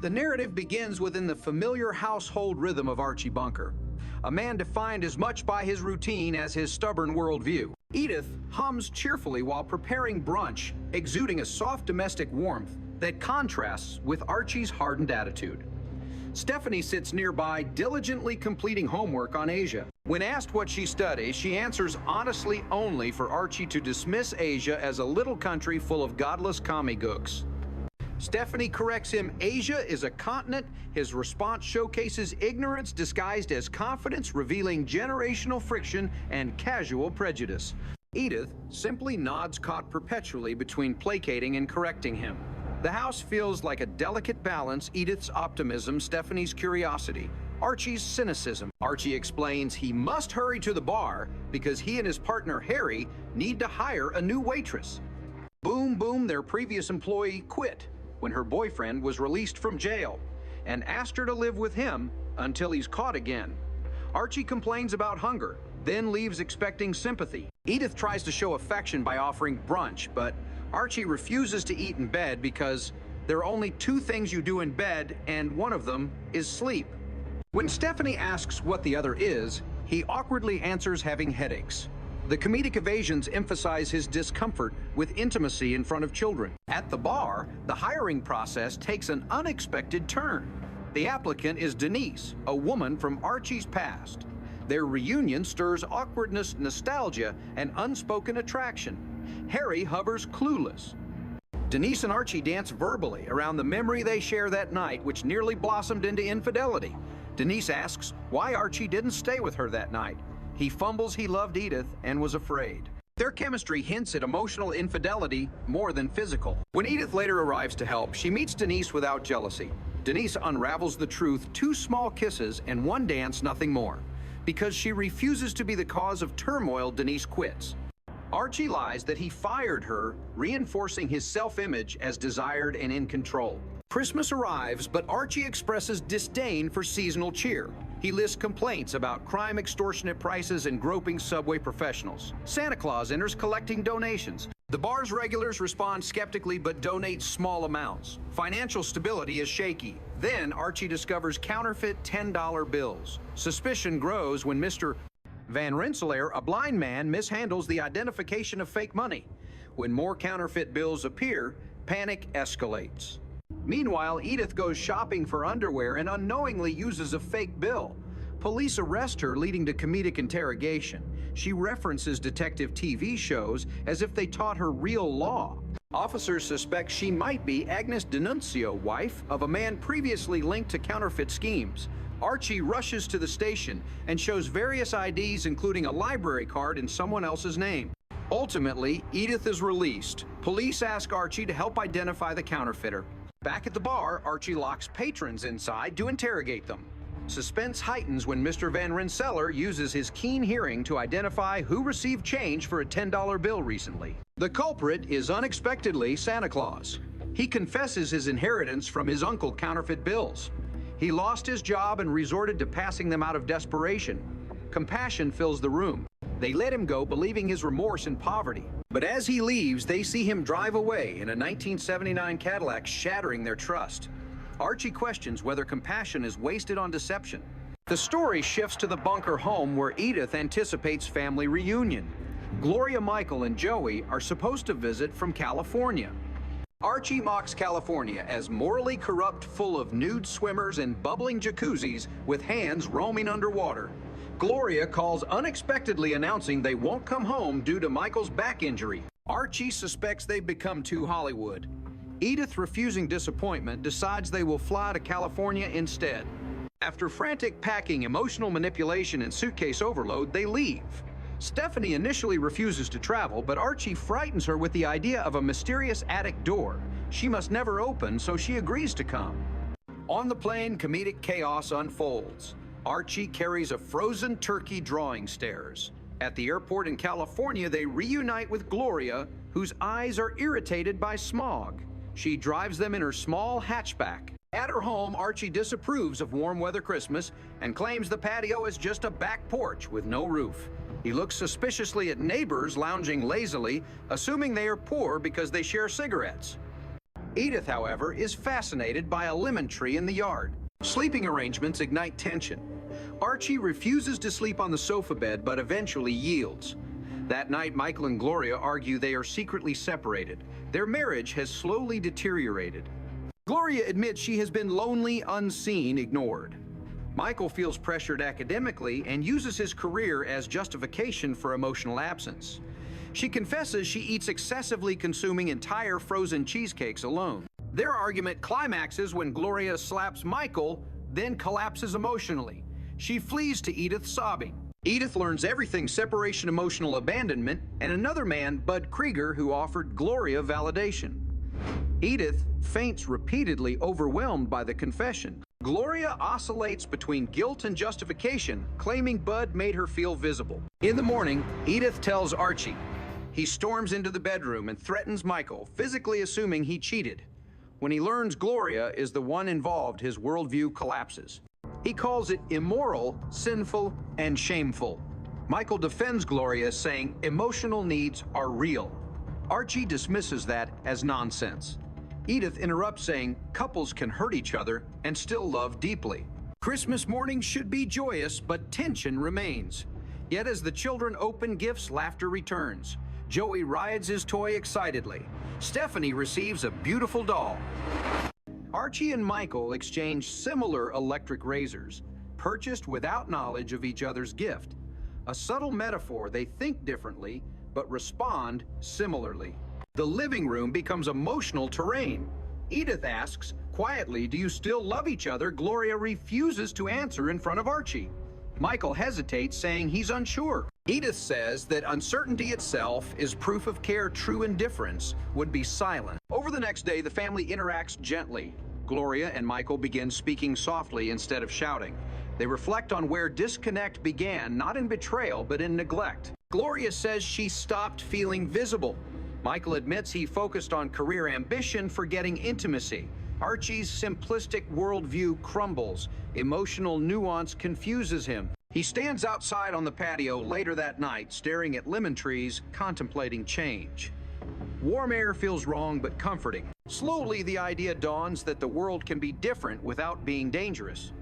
The narrative begins within the familiar household rhythm of Archie Bunker, a man defined as much by his routine as his stubborn worldview. Edith hums cheerfully while preparing brunch, exuding a soft domestic warmth that contrasts with Archie's hardened attitude. Stephanie sits nearby, diligently completing homework on Asia. When asked what she studies, she answers honestly only for Archie to dismiss Asia as a little country full of godless commie gooks. Stephanie corrects him. Asia is a continent. His response showcases ignorance disguised as confidence, revealing generational friction and casual prejudice. Edith simply nods, caught perpetually between placating and correcting him. The house feels like a delicate balance: Edith's optimism, Stephanie's curiosity, Archie's cynicism. Archie explains he must hurry to the bar because he and his partner Harry need to hire a new waitress. Boom Boom, their previous employee, quit when her boyfriend was released from jail and asked her to live with him until he's caught again. Archie complains about hunger, then leaves expecting sympathy. Edith tries to show affection by offering brunch, but Archie refuses to eat in bed because there are only two things you do in bed, and one of them is sleep. When Stephanie asks what the other is, he awkwardly answers having headaches. The comedic evasions emphasize his discomfort with intimacy in front of children. At the bar, the hiring process takes an unexpected turn. The applicant is Denise, a woman from Archie's past. Their reunion stirs awkwardness, nostalgia, and unspoken attraction. Harry hovers clueless. Denise and Archie dance verbally around the memory they share that night, which nearly blossomed into infidelity. Denise asks why Archie didn't stay with her that night. He fumbles he loved Edith and was afraid. Their chemistry hints at emotional infidelity more than physical. When Edith later arrives to help, she meets Denise without jealousy. Denise unravels the truth: 2 small kisses and 1 dance, nothing more. Because she refuses to be the cause of turmoil, Denise quits. Archie lies that he fired her, reinforcing his self-image as desired and in control. Christmas arrives, but Archie expresses disdain for seasonal cheer. He lists complaints about crime, extortionate prices, and groping subway professionals. Santa Claus enters collecting donations. The bar's regulars respond skeptically but donate small amounts. Financial stability is shaky. Then Archie discovers counterfeit $10 bills. Suspicion grows when Mr. Van Rensselaer, a blind man, mishandles the identification of fake money. When more counterfeit bills appear, panic escalates. Meanwhile, Edith goes shopping for underwear and unknowingly uses a fake bill. Police arrest her, leading to comedic interrogation. She references detective TV shows as if they taught her real law. Officers suspect she might be Agnes Denuncio, wife of a man previously linked to counterfeit schemes. Archie rushes to the station and shows various IDs, including a library card in someone else's name. Ultimately, Edith is released. Police ask Archie to help identify the counterfeiter. Back at the bar, Archie locks patrons inside to interrogate them. Suspense heightens when Mr. Van Rensselaer uses his keen hearing to identify who received change for a $10 bill recently. The culprit is unexpectedly Santa Claus. He confesses his inheritance from his uncle counterfeit bills. He lost his job and resorted to passing them out of desperation. Compassion fills the room. They let him go, believing his remorse and poverty. But as he leaves, they see him drive away in a 1979 Cadillac, shattering their trust. Archie questions whether compassion is wasted on deception. The story shifts to the Bunker home, where Edith anticipates family reunion. Gloria, Michael, and Joey are supposed to visit from California. Archie mocks California as morally corrupt, full of nude swimmers and bubbling jacuzzis with hands roaming underwater. Gloria calls unexpectedly, announcing they won't come home due to Michael's back injury. Archie suspects they've become too Hollywood. Edith, refusing disappointment, decides they will fly to California instead. After frantic packing, emotional manipulation, and suitcase overload, they leave. Stephanie initially refuses to travel, but Archie frightens her with the idea of a mysterious attic door she must never open, so she agrees to come. On the plane, comedic chaos unfolds. Archie carries a frozen turkey drawing stairs. At the airport in California, they reunite with Gloria, whose eyes are irritated by smog. She drives them in her small hatchback. At her home, Archie disapproves of warm weather Christmas and claims the patio is just a back porch with no roof. He looks suspiciously at neighbors lounging lazily, assuming they are poor because they share cigarettes. Edith, however, is fascinated by a lemon tree in the yard. Sleeping arrangements ignite tension. Archie refuses to sleep on the sofa bed, but eventually yields. That night, Michael and Gloria argue they are secretly separated. Their marriage has slowly deteriorated. Gloria admits she has been lonely, unseen, ignored. Michael feels pressured academically and uses his career as justification for emotional absence. She confesses she eats excessively, consuming entire frozen cheesecakes alone. Their argument climaxes when Gloria slaps Michael, then collapses emotionally. She flees to Edith, sobbing. Edith learns everything: separation, emotional abandonment, and another man, Bud Krieger, who offered Gloria validation. Edith faints repeatedly, overwhelmed by the confession. Gloria oscillates between guilt and justification, claiming Bud made her feel visible. In the morning, Edith tells Archie. He storms into the bedroom and threatens Michael, physically assuming he cheated. When he learns Gloria is the one involved, his worldview collapses. He calls it immoral, sinful, and shameful. Michael defends Gloria, saying emotional needs are real. Archie dismisses that as nonsense. Edith interrupts, saying couples can hurt each other and still love deeply. Christmas morning should be joyous, but tension remains. Yet as the children open gifts, laughter returns. Joey rides his toy excitedly. Stephanie receives a beautiful doll. Archie and Michael exchange similar electric razors, purchased without knowledge of each other's gift. A subtle metaphor: they think differently, but respond similarly. The living room becomes emotional terrain. Edith asks quietly, "Do you still love each other?" Gloria refuses to answer in front of Archie. Michael hesitates, saying he's unsure. Edith says that uncertainty itself is proof of care. True indifference would be silent. Over the next day, the family interacts gently. Gloria and Michael begin speaking softly instead of shouting. They reflect on where disconnect began, not in betrayal, but in neglect. Gloria says she stopped feeling visible. Michael admits he focused on career ambition, forgetting intimacy. Archie's simplistic worldview crumbles. Emotional nuance confuses him. He stands outside on the patio later that night, staring at lemon trees, contemplating change. Warm air feels wrong but comforting. Slowly, the idea dawns that the world can be different without being dangerous.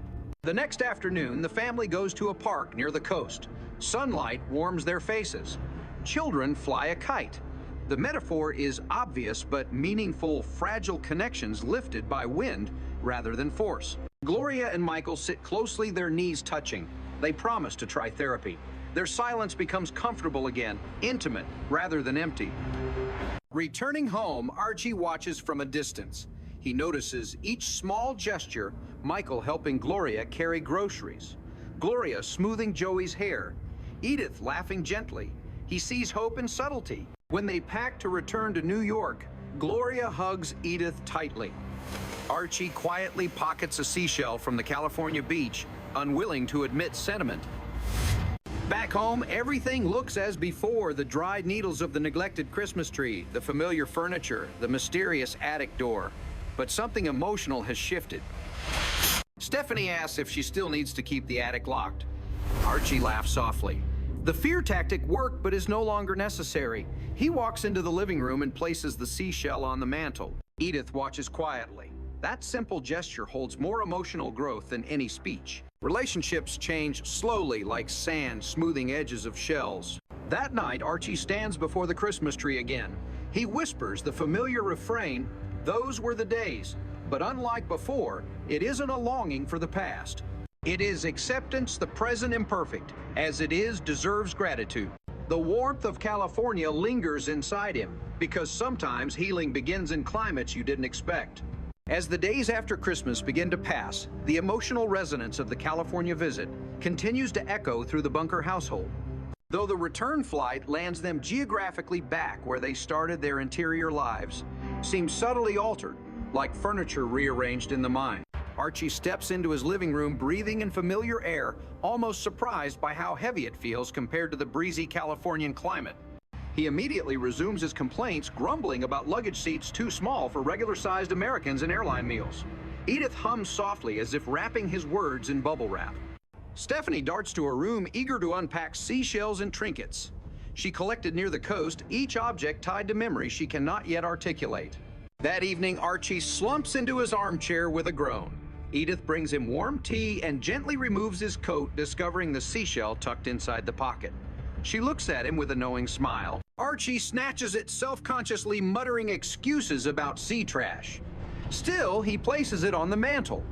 The next afternoon, the family goes to a park near the coast. Sunlight warms their faces. Children fly a kite. The metaphor is obvious but meaningful: fragile connections lifted by wind rather than force. Gloria and Michael sit closely, their knees touching. They promise to try therapy. Their silence becomes comfortable again, intimate rather than empty. Returning home, Archie watches from a distance. He notices each small gesture: Michael helping Gloria carry groceries, Gloria smoothing Joey's hair, Edith laughing gently. He sees hope in subtlety. When they pack to return to New York, Gloria hugs Edith tightly. Archie quietly pockets a seashell from the California beach, unwilling to admit sentiment. Back home, everything looks as before: the dried needles of the neglected Christmas tree, the familiar furniture, the mysterious attic door. But something emotional has shifted. Stephanie asks if she still needs to keep the attic locked. Archie laughs softly. The fear tactic worked, but is no longer necessary. He walks into the living room and places the seashell on the mantel. Edith watches quietly. That simple gesture holds more emotional growth than any speech. Relationships change slowly, like sand smoothing edges of shells. That night, Archie stands before the Christmas tree again. He whispers the familiar refrain: "Those were the days." But unlike before, it isn't a longing for the past. It is acceptance: the present imperfect, as it is, deserves gratitude. The warmth of California lingers inside him, because sometimes healing begins in climates you didn't expect. As the days after Christmas begin to pass, the emotional resonance of the California visit continues to echo through the Bunker household. Though the return flight lands them geographically back where they started their interior lives, seems subtly altered, like furniture rearranged in the mind. Archie steps into his living room, breathing in familiar air, almost surprised by how heavy it feels compared to the breezy Californian climate. He immediately resumes his complaints, grumbling about luggage seats too small for regular-sized Americans in airline meals. Edith hums softly, as if wrapping his words in bubble wrap. Stephanie darts to her room, eager to unpack seashells and trinkets she collected near the coast, each object tied to memories she cannot yet articulate. That evening, Archie slumps into his armchair with a groan. Edith brings him warm tea and gently removes his coat, discovering the seashell tucked inside the pocket. She looks at him with a knowing smile. Archie snatches it, self-consciously muttering excuses about sea trash. Still, he places it on the mantel.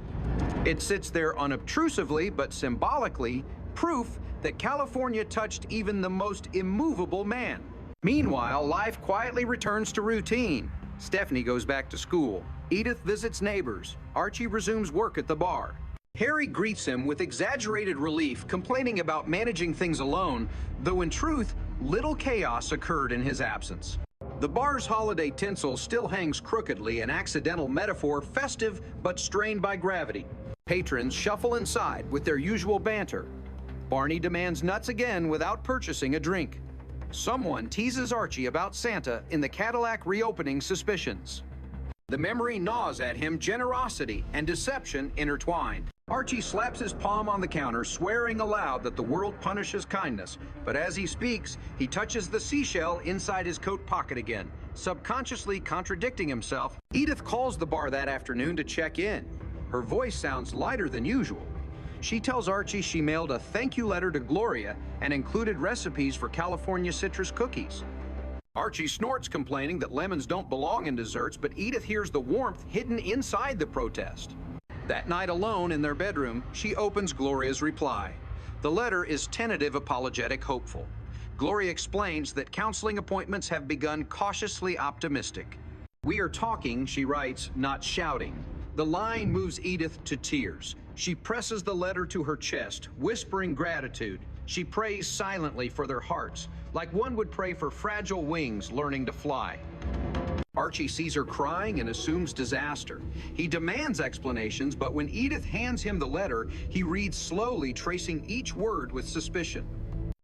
It sits there unobtrusively, but symbolically, proof that California touched even the most immovable man. Meanwhile, life quietly returns to routine. Stephanie goes back to school. Edith visits neighbors. Archie resumes work at the bar. Harry greets him with exaggerated relief, complaining about managing things alone, though in truth, little chaos occurred in his absence. The bar's holiday tinsel still hangs crookedly, an accidental metaphor festive but strained by gravity. Patrons shuffle inside with their usual banter. Barney demands nuts again without purchasing a drink. Someone teases Archie about Santa in the Cadillac, reopening suspicions. The memory gnaws at him, generosity and deception intertwined. Archie slaps his palm on the counter, swearing aloud that the world punishes kindness. But as he speaks, he touches the seashell inside his coat pocket again, subconsciously contradicting himself. Edith calls the bar that afternoon to check in. Her voice sounds lighter than usual. She tells Archie she mailed a thank you letter to Gloria and included recipes for California citrus cookies. Archie snorts, complaining that lemons don't belong in desserts, but Edith hears the warmth hidden inside the protest. That night alone in their bedroom, she opens Gloria's reply. The letter is tentative, apologetic, hopeful. Gloria explains that counseling appointments have begun, cautiously optimistic. We are talking, she writes, not shouting. The line moves Edith to tears. She presses the letter to her chest, whispering gratitude. She prays silently for their hearts, like one would pray for fragile wings learning to fly. Archie sees her crying and assumes disaster. He demands explanations, but when Edith hands him the letter, he reads slowly, tracing each word with suspicion.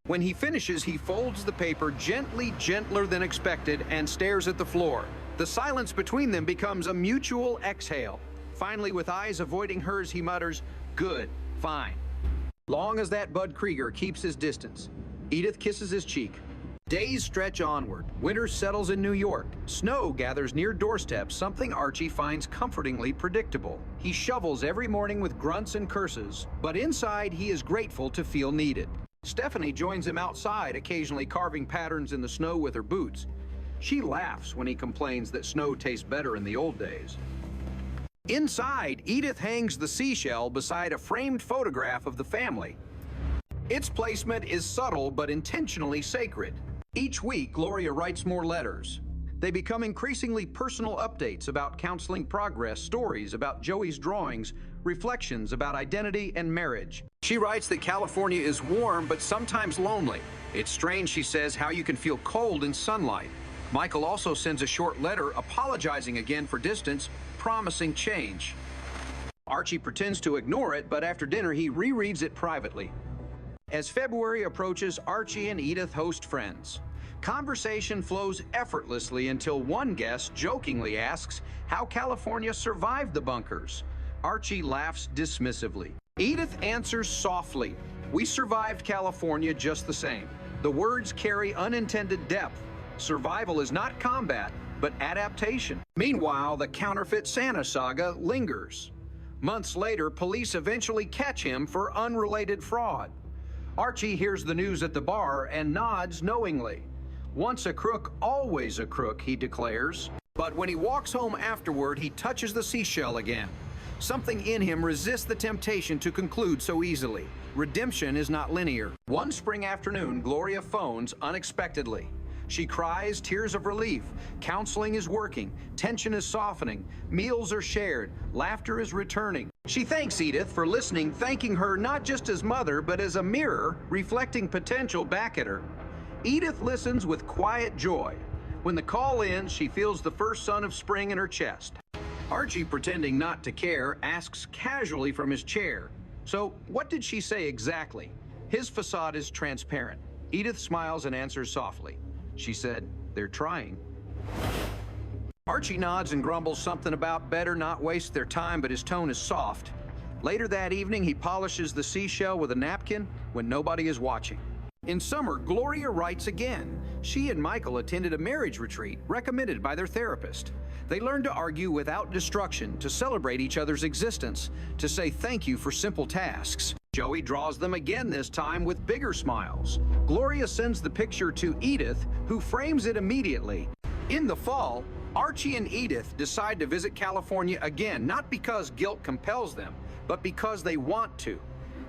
When he finishes, he folds the paper gently, gentler than expected, and stares at the floor. The silence between them becomes a mutual exhale. Finally, with eyes avoiding hers, he mutters, "Good, fine." Long as that Bud Krieger keeps his distance. Edith kisses his cheek. Days stretch onward. Winter settles in New York. Snow gathers near doorsteps, something Archie finds comfortingly predictable. He shovels every morning with grunts and curses, but inside he is grateful to feel needed. Stephanie joins him outside, occasionally carving patterns in the snow with her boots. She laughs when he complains that snow tastes better in the old days. Inside, Edith hangs the seashell beside a framed photograph of the family. Its placement is subtle but intentionally sacred. Each week, Gloria writes more letters. They become increasingly personal updates about counseling progress, stories about Joey's drawings, reflections about identity and marriage. She writes that California is warm but sometimes lonely. It's strange, she says, how you can feel cold in sunlight. Michael also sends a short letter apologizing again for distance, promising change. Archie pretends to ignore it, but after dinner he rereads it privately. As February approaches, Archie and Edith host friends. Conversation flows effortlessly until one guest jokingly asks how California survived the bunkers. Archie laughs dismissively. Edith answers softly, "We survived California just the same." The words carry unintended depth. Survival is not combat, but adaptation. Meanwhile, the counterfeit Santa saga lingers. Months later, police eventually catch him for unrelated fraud. Archie hears the news at the bar and nods knowingly. Once a crook, always a crook, he declares. But when he walks home afterward, he touches the seashell again. Something in him resists the temptation to conclude so easily. Redemption is not linear. One spring afternoon, Gloria phones unexpectedly. She cries tears of relief. Counseling is working. Tension is softening. Meals are shared. Laughter is returning. She thanks Edith for listening, thanking her not just as mother, but as a mirror reflecting potential back at her. Edith listens with quiet joy. When the call ends, she feels the first sun of spring in her chest. Archie, pretending not to care, asks casually from his chair, "So, what did she say exactly?" His facade is transparent. Edith smiles and answers softly. She said, "They're trying." Archie nods and grumbles something about better not waste their time, but his tone is soft. Later that evening, he polishes the seashell with a napkin when nobody is watching. In summer, Gloria writes again. She and Michael attended a marriage retreat recommended by their therapist. They learned to argue without destruction, to celebrate each other's existence, to say thank you for simple tasks. Joey draws them again, this time with bigger smiles. Gloria sends the picture to Edith, who frames it immediately. In the fall, Archie and Edith decide to visit California again, not because guilt compels them, but because they want to.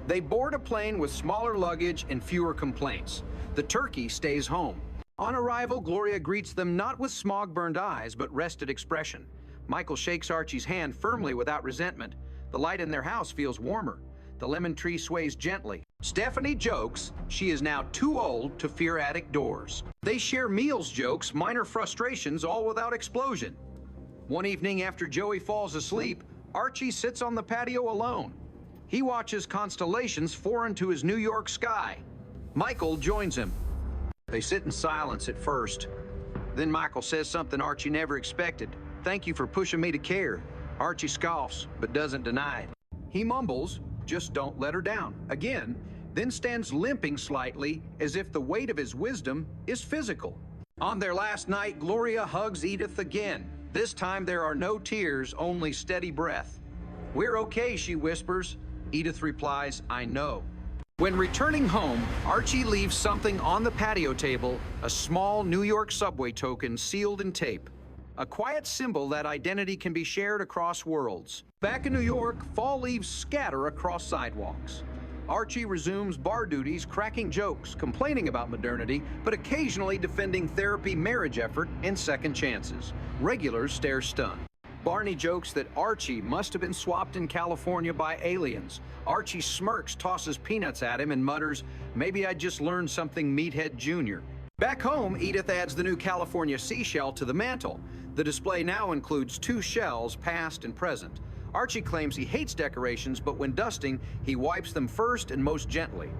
They board a plane with smaller luggage and fewer complaints. The turkey stays home. On arrival, Gloria greets them not with smog-burned eyes, but rested expression. Michael shakes Archie's hand firmly without resentment. The light in their house feels warmer. The lemon tree sways gently. Stephanie jokes she is now too old to fear attic doors. They share meals jokes, minor frustrations, all without explosion. One evening after Joey falls asleep, Archie sits on the patio alone. He watches constellations foreign to his New York sky. Michael joins him. They sit in silence at first. Then Michael says something Archie never expected. "Thank you for pushing me to care." Archie scoffs, but doesn't deny it. He mumbles, "Just don't let her down," again, then stands limping slightly as if the weight of his wisdom is physical. On their last night, Gloria hugs Edith again. This time there are no tears, only steady breath. "We're okay," she whispers. Edith replies, "I know." When returning home, Archie leaves something on the patio table, a small New York subway token sealed in tape. A quiet symbol that identity can be shared across worlds. Back in New York, fall leaves scatter across sidewalks. Archie resumes bar duties, cracking jokes, complaining about modernity, but occasionally defending therapy, marriage effort, and second chances. Regulars stare stunned. Barney jokes that Archie must have been swapped in California by aliens. Archie smirks, tosses peanuts at him, and mutters, "Maybe I just learned something, Meathead Jr." Back home, Edith adds the new California seashell to the mantle. The display now includes 2 shells, past and present. Archie claims he hates decorations, but when dusting, he wipes them first and most gently.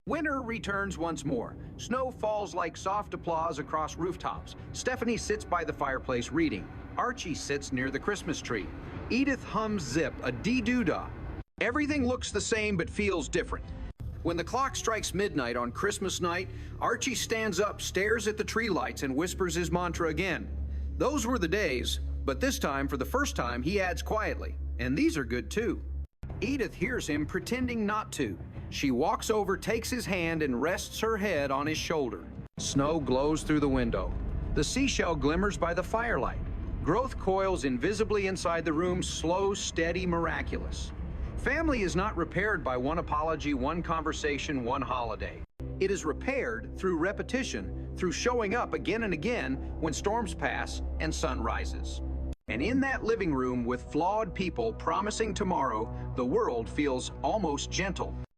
Winter returns once more. Snow falls like soft applause across rooftops. Stephanie sits by the fireplace reading. Archie sits near the Christmas tree. Edith hums Zip, a dee-doo-dah. Everything looks the same but feels different. When the clock strikes midnight on Christmas night, Archie stands up, stares at the tree lights, and whispers his mantra again. Those were the days, but this time, for the first time, he adds quietly, "And these are good too." Edith hears him pretending not to. She walks over, takes his hand, and rests her head on his shoulder. Snow glows through the window. The seashell glimmers by the firelight. Growth coils invisibly inside the room, slow, steady, miraculous. Family is not repaired by one apology, one conversation, one holiday. It is repaired through repetition, through showing up again and again when storms pass and sun rises. And in that living room with flawed people promising tomorrow, the world feels almost gentle.